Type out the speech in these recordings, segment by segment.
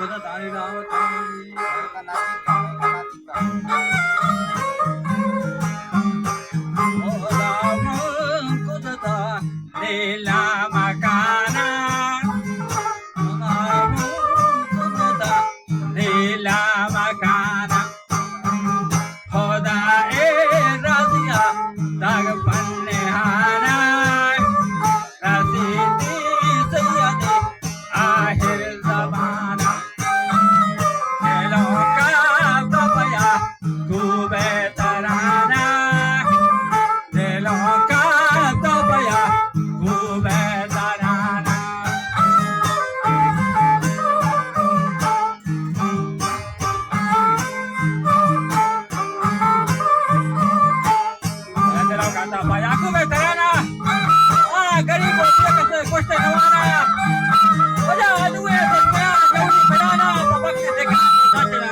खुदा तारी राम तारी ओ राम खुदा तारी लामा काना राम खुदा तारी लामा काना खुदा ए रजिया तग पन्ने हाना रसीदी सैयदे आहिर ज़माना दिलों का तपया खूबे तराना दिलों का तपया खूबे तराना दिलों का तपया खूबे तराना गरीब होती कुछ नवाना वजह दुए बया जौनी बनाना पपक से देखा साचना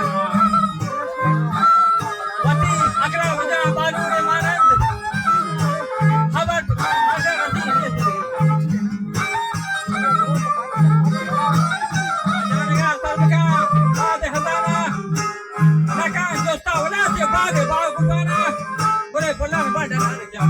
वती अगला वजह बालू रे मानंद खबर आजा रसी जनगा सबका बाद हताना नका जोस्ता वला से बाद बाग गुबाना बोले बोला में बाडा जा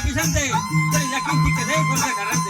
Vicente, yakin dikkat et, kolla garanti.